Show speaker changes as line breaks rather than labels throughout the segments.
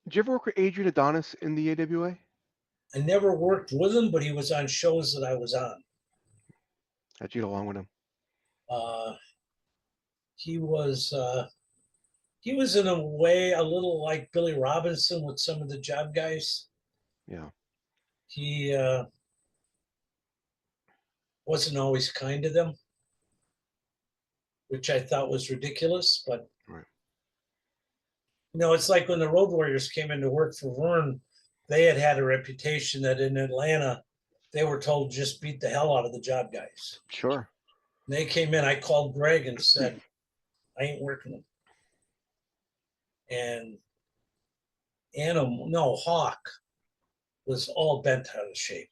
Did you ever work with Adrian Adonis in the AWA?
I never worked with him, but he was on shows that I was on.
How'd you get along with him?
Uh, he was he was in a way a little like Billy Robinson with some of the job guys.
Yeah.
He wasn't always kind to them, which I thought was ridiculous. But
Right.
it's like when the Road Warriors came into work for Vern, they had a reputation that in Atlanta they were told just beat the hell out of the job guys.
Sure.
And they came in. I called Greg and said, "I ain't working them." And Animal, no, Hawk was all bent out of shape.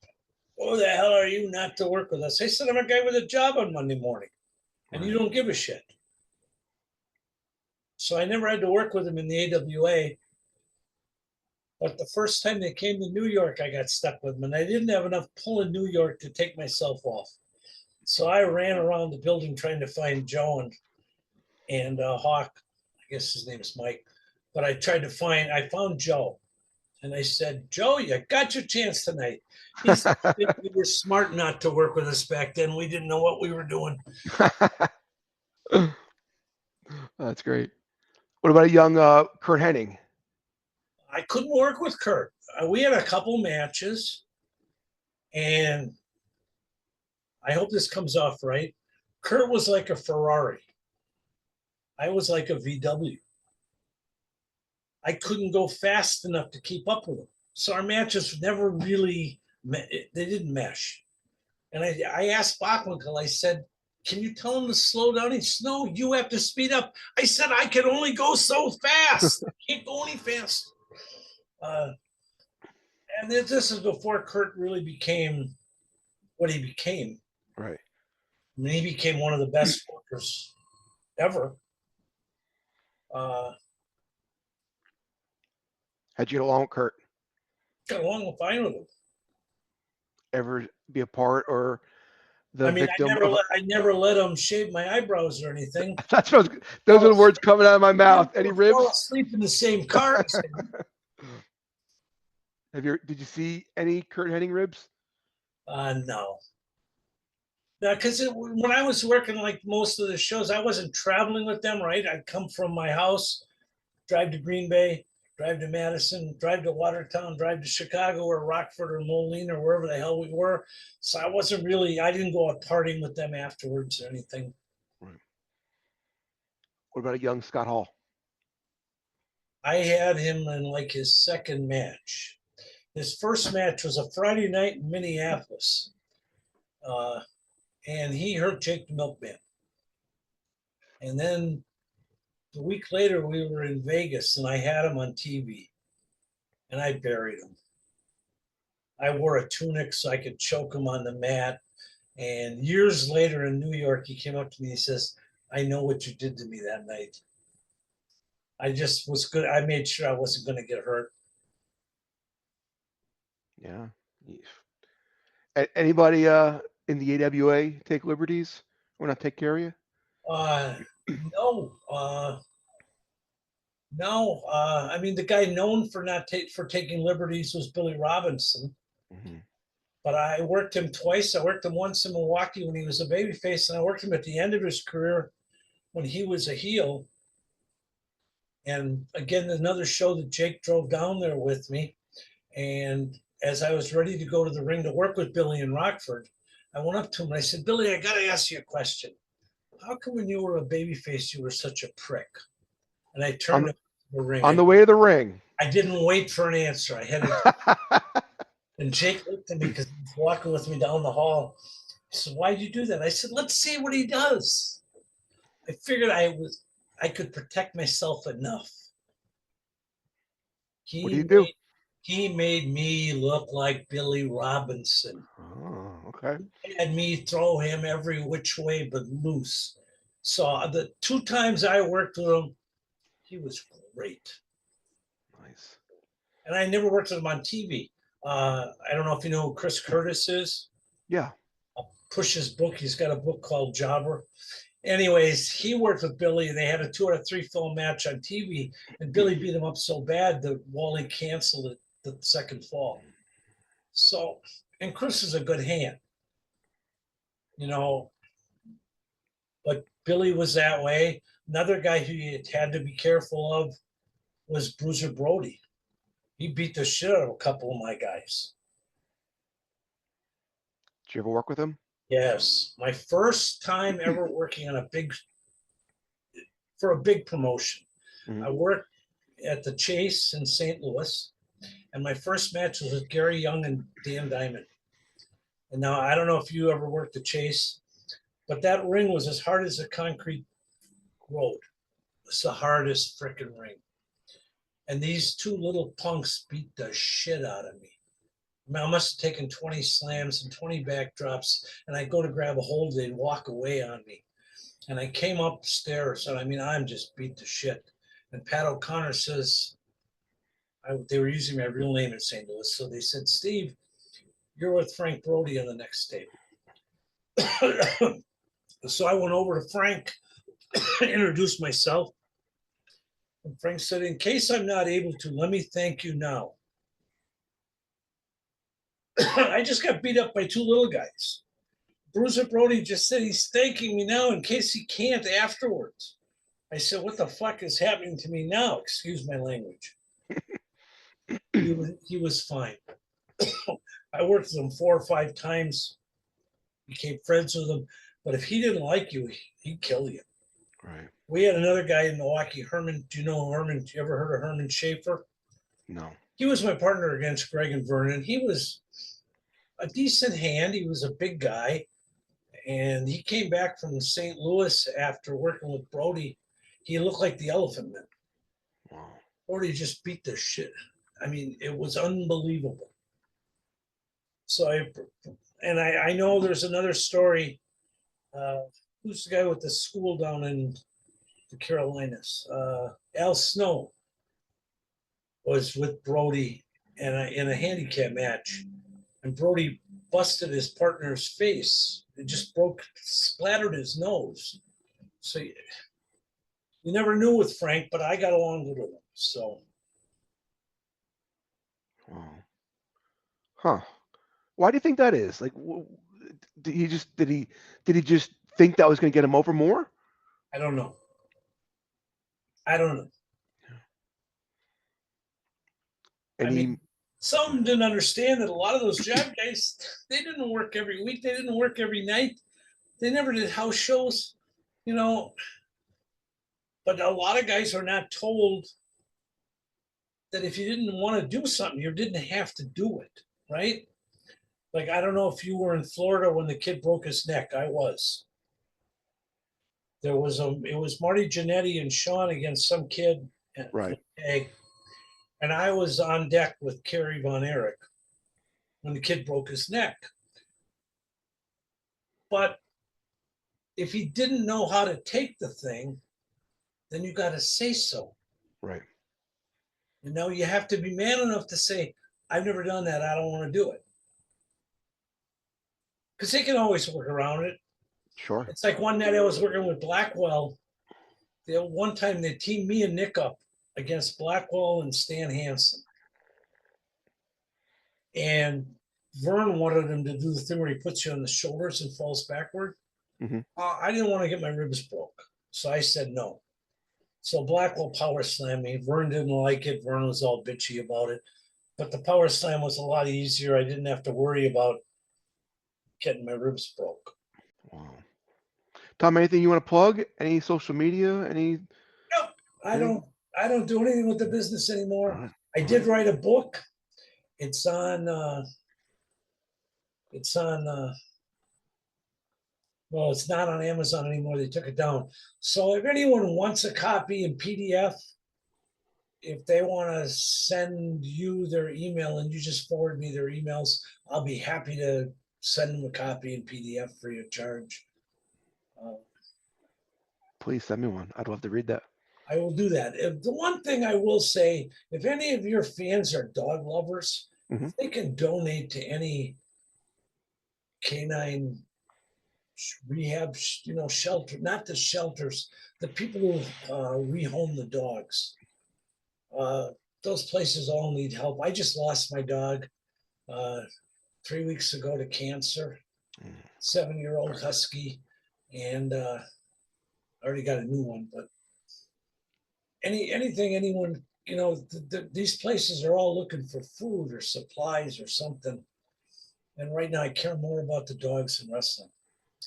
Who the hell are you not to work with us? I said, I'm a guy with a job on Monday morning, and you
Right.
don't give a shit. So I never had to work with him in the AWA. But the first time they came to New York, I got stuck with them, and I didn't have enough pull in New York to take myself off. So I ran around the building trying to find Joe and Hawk. I guess his name is Mike. But I found Joe. And I said, Joe, you got your chance tonight. He said, we were smart not to work with us back then. We didn't know what we were doing.
That's great. What about a young Kurt Hennig?
I couldn't work with Kurt. We had a couple matches, and I hope this comes off right. Kurt was like a Ferrari. I was like a VW. I couldn't go fast enough to keep up with him. So our matches never really, they didn't mesh. And I asked Bachwinkle, I said, can you tell him to slow down? He said, no, you have to speed up. I said, I can only go so fast. I can't go any fast. And this is before Kurt really became what he became.
Right.
I mean, he became one of the best workers ever.
How'd you get along with Kurt?
Got along fine with him.
Ever be a part or the
I mean,
victim of?
I never let him shave my eyebrows or anything.
That's what those are the words coming out of my mouth. Any ribs?
Fall asleep in the same car.
Did you see any Kurt Hennig ribs?
No. Now, because when I was working like most of the shows, I wasn't traveling with them, right? I'd come from my house, drive to Green Bay, drive to Madison, drive to Watertown, drive to Chicago or Rockford or Moline or wherever the hell we were. So I didn't go out partying with them afterwards or anything.
Right. What about a young Scott Hall?
I had him in like his second match. His first match was a Friday night in Minneapolis. And he hurt Jake the Milkman. And then a week later, we were in Vegas, and I had him on TV, and I buried him. I wore a tunic so I could choke him on the mat. And years later in New York, he came up to me and he says, I know what you did to me that night. I just was good. I made sure I wasn't going to get hurt.
Yeah. Anybody in the AWA take liberties or not take care of you?
No. No. I mean, the guy known for not for taking liberties was Billy Robinson.
Mm-hmm.
But I worked him twice. I worked him once in Milwaukee when he was a babyface, and I worked him at the end of his career when he was a heel. And again, another show that Jake drove down there with me. And as I was ready to go to the ring to work with Billy in Rockford, I went up to him and I said, Billy, I got to ask you a question. How come when you were a babyface, you were such a prick? And I turned to the ring.
On the way to the ring.
I didn't wait for an answer. I had it. And Jake looked at me because he was walking with me down the hall. He said, why'd you do that? I said, let's see what he does. I figured I could protect myself enough.
What do you do?
He made me look like Billy Robinson.
Oh, okay.
He had me throw him every which way but loose. So the 2 times I worked with him, he was great.
Nice.
And I never worked with him on TV. I don't know if you know who Chris Curtis is.
Yeah.
I'll push his book. He's got a book called Jobber. Anyways, he worked with Billy. They had a 2 out of 3 film match on TV, and Billy beat him up so bad that Wally canceled it the second fall. So, and Chris is a good hand, but Billy was that way. Another guy who you had to be careful of was Bruiser Brody. He beat the shit out of a couple of my guys.
Did you ever work with him?
Yes, my first time ever working on for a big promotion.
Mhm.
I worked at the Chase in St. Louis, and my first match was with Gary Young and Dan Diamond. And now I don't know if you ever worked the Chase, but that ring was as hard as a concrete road. It's the hardest freaking ring. And these two little punks beat the shit out of me. I must have taken 20 slams and 20 backdrops, and I go to grab a hold, they'd walk away on me. And I came upstairs, and I'm just beat to shit. And Pat O'Connor says, they were using my real name in St. Louis, so they said, Steve, you're with Frank Brody on the next tape. So I went over to Frank, introduced myself, and Frank said, in case I'm not able to, let me thank you now. I just got beat up by two little guys. Bruiser Brody just said he's thanking me now in case he can't afterwards. I said, what the fuck is happening to me now? Excuse my language. He was fine. I worked with him 4 or 5 times, became friends with him. But if he didn't like you, he'd kill you.
Right.
We had another guy in Milwaukee, Herman. Do you know Herman? You ever heard of Herman Schaefer?
No.
He was my partner against Greg and Vernon. He was a decent hand. He was a big guy. And he came back from St. Louis after working with Brody. He looked like the Elephant Man.
Wow.
Brody just beat the shit. I mean, it was unbelievable. So I know there's another story. Who's the guy with the school down in the Carolinas? Al Snow was with Brody in a handicap match, and Brody busted his partner's face. It just splattered his nose. So you never knew with Frank, but I got along good with him. So.
Wow. Huh. Why do you think that is? Like, did he just think that was going to get him over more?
I don't know. Some didn't understand that a lot of those job guys, they didn't work every week. They didn't work every night. They never did house shows, But a lot of guys are not told that if you didn't want to do something, you didn't have to do it, right? Like, I don't know if you were in Florida when the kid broke his neck. I was. It was Marty Jannetty and Sean against some kid.
Right.
And I was on deck with Kerry Von Erich when the kid broke his neck. But if he didn't know how to take the thing, then you got to say so.
Right.
You have to be man enough to say, I've never done that. I don't want to do it. Because they can always work around it.
Sure.
It's like one night I was working with Blackwell. One time they teamed me and Nick up against Blackwell and Stan Hansen. And Vern wanted him to do the thing where he puts you on the shoulders and falls backward.
Mm-hmm.
I didn't want to get my ribs broke. So I said no. So Blackwell power slammed me. Vern didn't like it. Vern was all bitchy about it. But the power slam was a lot easier. I didn't have to worry about getting my ribs broke.
Wow. Tom, anything you want to plug? Any social media? Any?
No, I don't do anything with the business anymore.
Right.
I did write a book. It's on well, it's not on Amazon anymore. They took it down. So if anyone wants a copy in PDF, if they want to send you their email and you just forward me their emails, I'll be happy to send them a copy in PDF free of charge.
Please send me one. I'd love to read that.
I will do that. The one thing I will say, if any of your fans are dog lovers, if they can donate to any canine rehab, shelter, not the shelters, the people who rehome the dogs. Those places all need help. I just lost my dog 3 weeks ago to cancer, 7-year-old husky, and I already got a new one. But anything, anyone, these places are all looking for food or supplies or something. And right now, I care more about the dogs than wrestling.